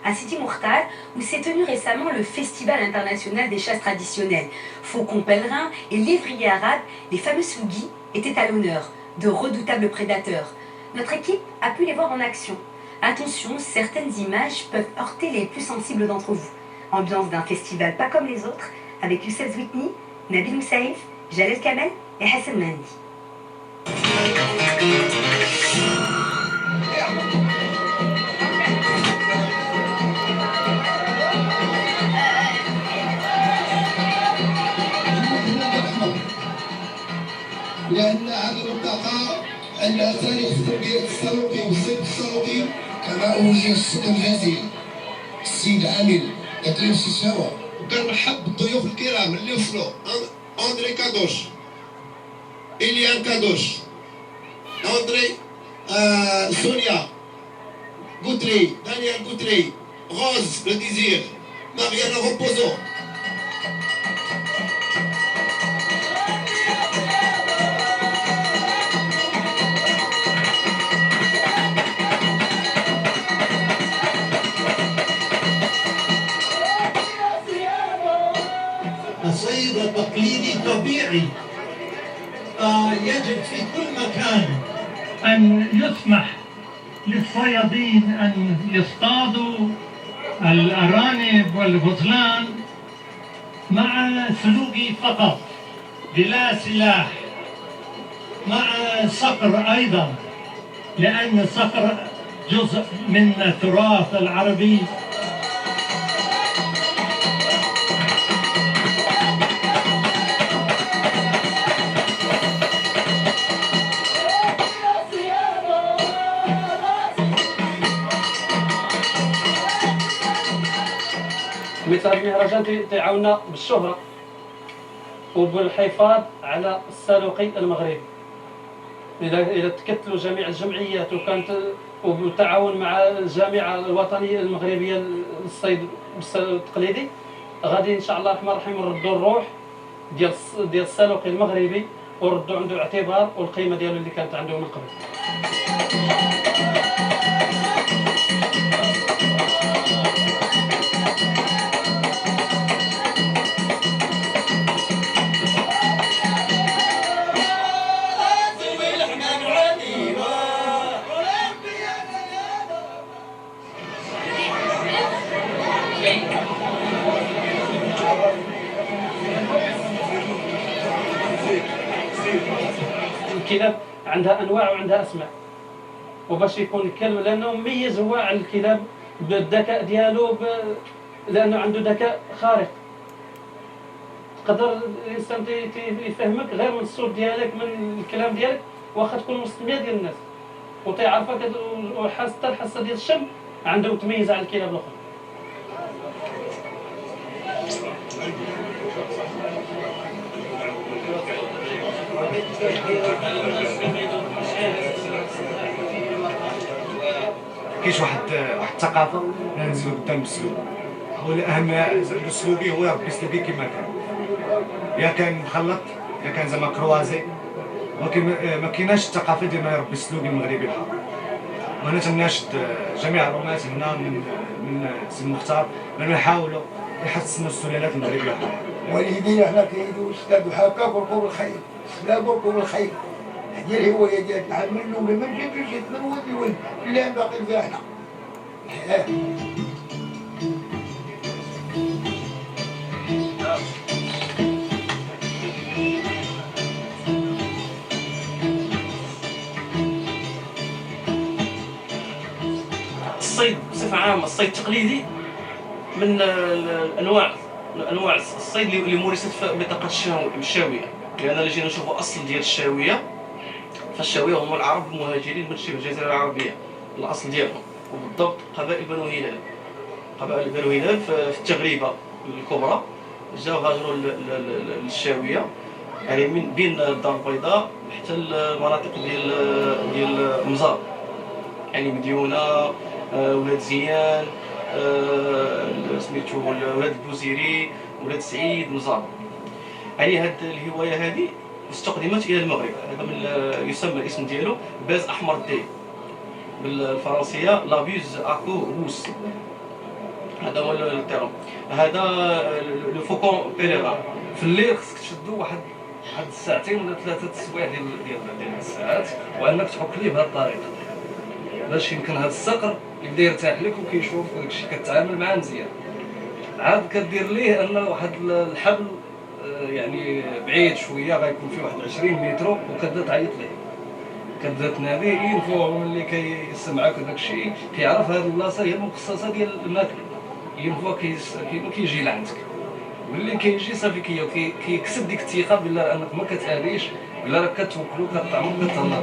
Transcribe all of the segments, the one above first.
à Sidi Mokhtar, où s'est tenu récemment le Festival international des chasses traditionnelles. Faucons pèlerins et lévriers arabes, les fameux slougis, étaient à l'honneur, de redoutables prédateurs. Notre équipe a pu les voir en action. Attention, certaines images peuvent heurter les plus sensibles d'entre vous. Ambiance d'un festival pas comme les autres, avec Youssef Zouitni, Nabil Moussaïf, Jalel Kamel et Hassan Mandi. لأن هذه المنطقة عندها تاريخ في تربية الصاروخي والصيد الصاروخي كما أوجه السيد الغزير السيد عامل إدريس الشاوة. وكنرحب بالضيوف الكرام اللي وصلوا أندري كادوش، إليان كادوش، أندري سونيا غوتري، دانيال غوتري، غوز لو ديزير، ماريانا روبوزو. الصيد التقليدي طبيعي، يجب في كل مكان أن يسمح للصيادين أن يصطادوا الأرانب والغزلان مع سلوقي فقط بلا سلاح، مع صقر أيضا، لأن الصقر جزء من التراث العربي. مثل هذا المهرجان تعاوننا بالشهرة وبالحفاظ على السلوقي المغربي. إذا تكتلوا جميع الجمعيات وكانت وبالتعاون مع الجامعة الوطنية المغربية للصيد التقليدي، غادي إن شاء الله الرحمن الرحيم نردوا الروح ديال السلوقي المغربي وردوا عنده اعتبار والقيمة ديالو اللي كانت عنده من قبل. الكلاب عندها انواع وعندها اسماء، وباش يكون الكلب لانه مميز هو على الكلاب بالذكاء ديالو لانه عنده ذكاء خارق. تقدر الانسان يفهمك غير من الصوت ديالك، من الكلام ديالك، واخا تكون مستمع ديال الناس وتيعرفك. وحاسه الحاسه ديال الشم عنده متميزه على الكلاب الاخرى. كاينش واحد الثقافه نسلوك قدام السلوك. هو الاهم السلوكي هو يربي سلوكي كما كان، يا كان مخلط يا كان زعما كروازي، ولكن ما كايناش الثقافه ديال ما يربي السلوكي المغربي الحر. وانا تناشد جميع الرماة هنا من سي مختار باش نحاولوا يحسنوا السلالات المغربيه الحر. والدينا حنا كيدو استاذ هكا بركوب الخير، سلام بركوب الخير. ديال الهوايه ديالنا حنا من الاولى ما نجيبش من ولد الولد لا باقي فيها حنا. الصيد بصفه عامه، الصيد التقليدي من انواع الصيد اللي مورست في منطقه الشاويه. لان اللي جينا نشوفوا اصل ديال الشاويه، فالشاويه هم العرب المهاجرين من شبه الجزيره العربيه، الاصل ديالهم، وبالضبط قبائل بنو هلال. قبائل بنو هلال في التغريبه الكبرى جاو هاجروا للشاويه، يعني من بين الدار البيضاء حتى المناطق ديال مزار، يعني مديونه، ولاد زيان، سميتو ولاد البوزيري، ولاد سعيد، مزار. يعني هاد الهوايه هذه استخدمت الى المغرب. هذا من يسمى الاسم ديالو باز احمر دي، بالفرنسيه لابيز اكو روس. هذا هو التيرم. هذا لو فوكون بيليغان في الليل خصك تشدو واحد الساعتين ولا 3 السوايع ديال الساعات، وانك تحك ليه بهذه الطريقه باش يمكن هذا الصقر يبدا يرتاح لك وكيشوف وداكشي كتعامل معاه مزيان. عاد كدير ليه ان واحد الحبل يعني بعيد شويه غيكون فيه واحد 20 متر وكتبدا تعيط ليه، كتبدا تناديه ينفو ملي كيسمعك وداكشي كيعرف هذه البلاصه هي المخصصه ديال الماكله، ينفو كيجي لعندك. ملي كيجي صافي كيكسب ديك الثقه بلا انك ما كتهاريش بلا راك كتوكلو كطعمو كتهلا.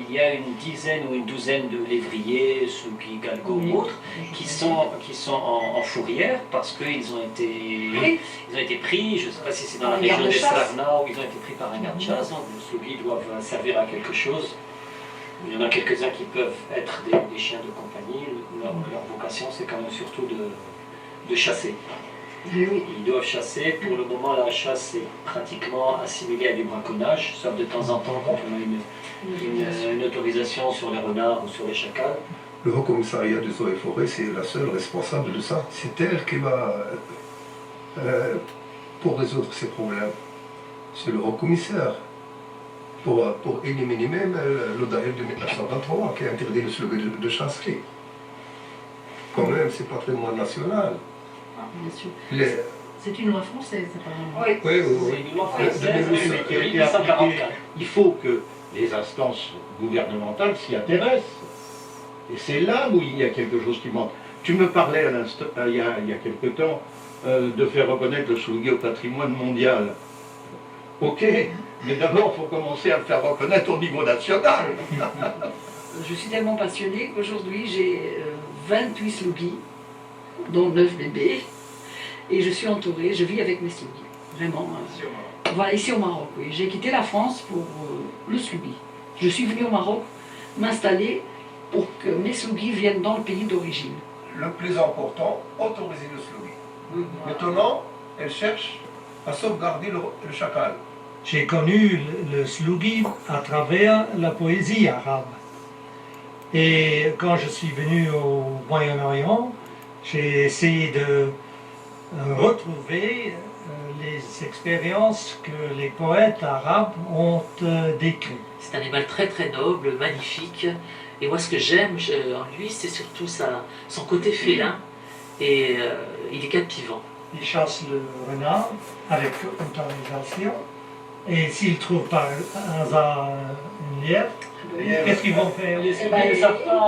Il y a une dizaine ou une douzaine de lévriers, Sougi, Galgo ou autres, qui sont en fourrière parce qu'ils ont été pris, je ne sais pas si c'est dans la région des Slavna ou ils ont été pris par un garde-chasse, donc les Sougi doivent servir à quelque chose. Il y en a quelques-uns qui peuvent être des chiens de compagnie, leur vocation c'est quand même surtout de chasser. Ils doivent chasser. Pour le moment, la chasse est pratiquement assimilée à du braconnage, sauf de temps en temps quand on a une autorisation sur les renards ou sur les chacals. Le Haut Commissariat des eaux et forêts, c'est la seule responsable de ça. C'est elle qui va, pour résoudre ces problèmes. C'est le Haut Commissaire. Pour éliminer même l'ODAL de 1923 qui interdit le slogan de chasserie. Quand même, c'est patrimoine national. Bien sûr. C'est une loi française, apparemment. Oui, c'est une loi française, mais qui est 1944. Il faut que les instances gouvernementales s'y intéressent. Et c'est là où il y a quelque chose qui manque. Tu me parlais il y a quelque temps de faire reconnaître le Sougi au patrimoine mondial. Ok, mais d'abord il faut commencer à le faire reconnaître au niveau national. Je suis tellement passionnée qu'aujourd'hui j'ai 28 Slougis, dont 9 bébés, et je suis entourée, je vis avec mes Slougis, vraiment. Voilà, ici au Maroc, oui. J'ai quitté la France pour le Slougui. Je suis venue au Maroc m'installer pour que mes Slougis viennent dans le pays d'origine. Le plus important, autoriser le slogan. Maintenant, elle cherche à sauvegarder le chacal. J'ai connu le Slougui à travers la poésie arabe. Et quand je suis venu au Moyen-Orient, j'ai essayé de retrouver les expériences que les poètes arabes ont décrites. C'est un animal très très noble, magnifique. Et moi ce que j'aime en lui, c'est surtout son côté félin. Et il est captivant. Ils chassent le renard avec autorisation. Et s'ils trouvent par hasard une lièvre, qu'est-ce qu'ils vont faire? Ils ne savent pas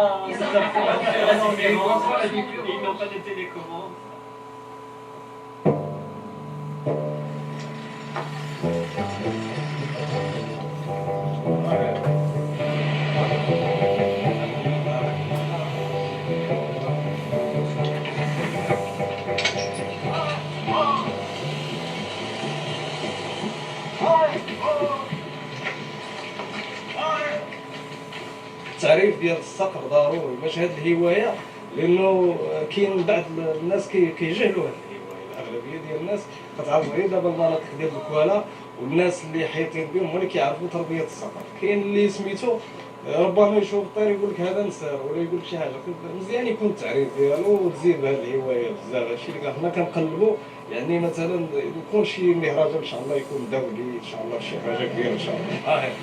faire la différence, ils n'ont pas de télécommande. التعريف ديال الصقر ضروري باش هاد الهوايه، لانه كاين بعض الناس كيجهلوا هاد الهوايه. الاغلبيه ديال الناس كتعرف غير دابا المناطق ديال الكوالا، والناس اللي حيطين بهم هما اللي كيعرفوا تربيه الصقر. كاين اللي سميتو ربما يشوف الطير يقول لك هذا نسار ولا يقول لك شي حاجه، مزيان يكون التعريف ديالو وتزيد بهاد الهوايه بزاف. هادشي اللي حنا كنقلبوا، يعني مثلا يكون شي مهرجان ان شاء الله يكون دولي ان شاء الله، شي حاجه كبيره ان شاء الله.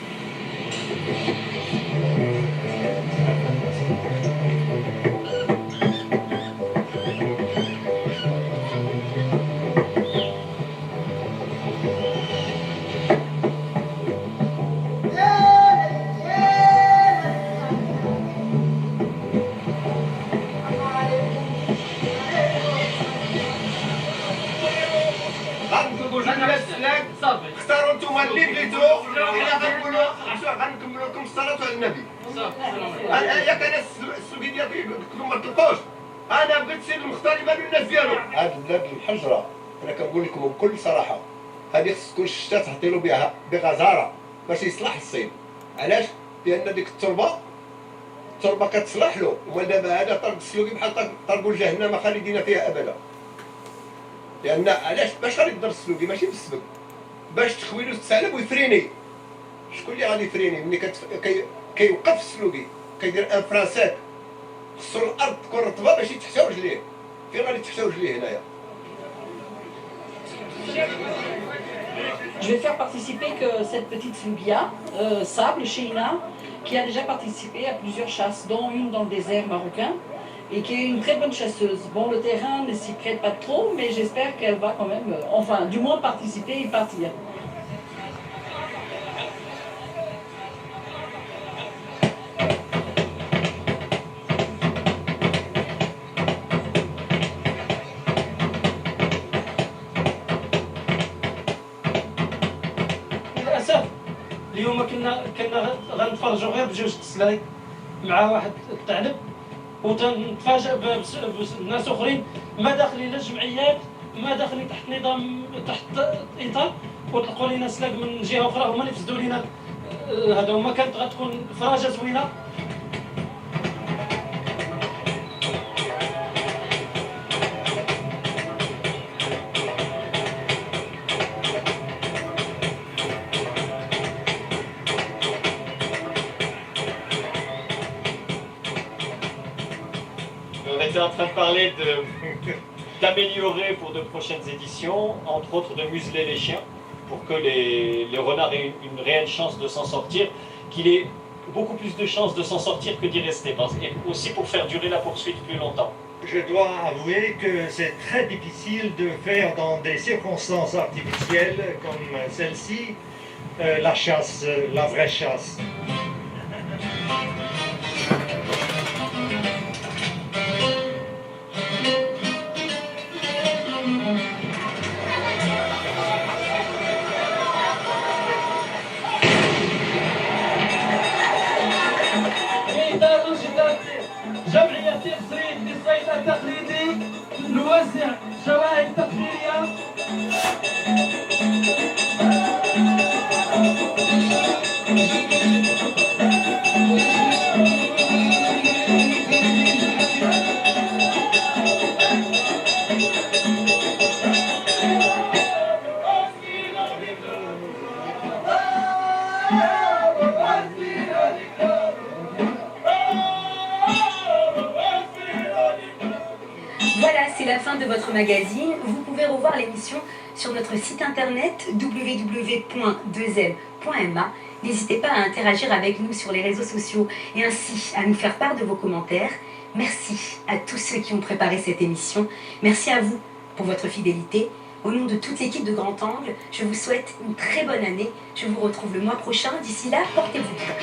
اختاروا انتم اللي بغيتوا، حنا غنقولوا غنكملوا لكم الصلاه على النبي. ياك انا السوقي ديالك كنتو ما طلقوش، انا بغيت سير المختار يبانوا الناس ديالو. هاد البلاد الحجره انا كنقول لكم بكل صراحه، هذه خص تكون الشتا تهطلوا بها بغزاره، باش يصلح الصيد. علاش؟ لان ديك التربه كتصلح له. ودابا هذا طرق السلوكي بحال طرق الجهنم خالدين فيها ابدا. لان علاش؟ باش غادي يقدر السلوكي ماشي بالسبب، باش تخوي له الثعلب ويفريني. شكون اللي غادي يفريني؟ ملي كيوقف السلوكي كيدير ان فرانساك، خصو الارض تكون رطبه باش يتحتى رجليه. فين غادي تحتى رجليه هنايا؟ Je vais faire participer que cette petite Slugia, Sable, Sheina, qui a déjà participé à plusieurs chasses, dont une dans le désert marocain, et qui est une très bonne chasseuse. Bon, le terrain ne s'y prête pas trop, mais j'espère qu'elle va quand même, enfin, du moins participer et partir. اليوم كنا غنتفرجوا غير بجوج تسلايك مع واحد الثعلب، وتنتفاجئ بناس اخرين ما داخلين لا جمعيات ما داخلين تحت نظام تحت اطار، وطلقوا لنا سلاك من جهه اخرى هما اللي فسدوا لنا هذا. وما كانت غتكون فراجه زوينه. On était en train de parler d'améliorer pour de prochaines éditions, entre autres de museler les chiens, pour que les renards aient une réelle chance de s'en sortir, qu'il ait beaucoup plus de chances de s'en sortir que d'y rester, et aussi pour faire durer la poursuite plus longtemps. Je dois avouer que c'est très difficile de faire dans des circonstances artificielles comme celle-ci la chasse, la vraie chasse. جمعية تصريف للصيد التقليدي نوزع جوائز تقديرية. Voilà, c'est la fin de votre magazine. Vous pouvez revoir l'émission sur notre site internet www.2m.ma. N'hésitez pas à interagir avec nous sur les réseaux sociaux et ainsi à nous faire part de vos commentaires. Merci à tous ceux qui ont préparé cette émission. Merci à vous pour votre fidélité. Au nom de toute l'équipe de Grand Angle, je vous souhaite une très bonne année. Je vous retrouve le mois prochain. D'ici là, portez-vous bien.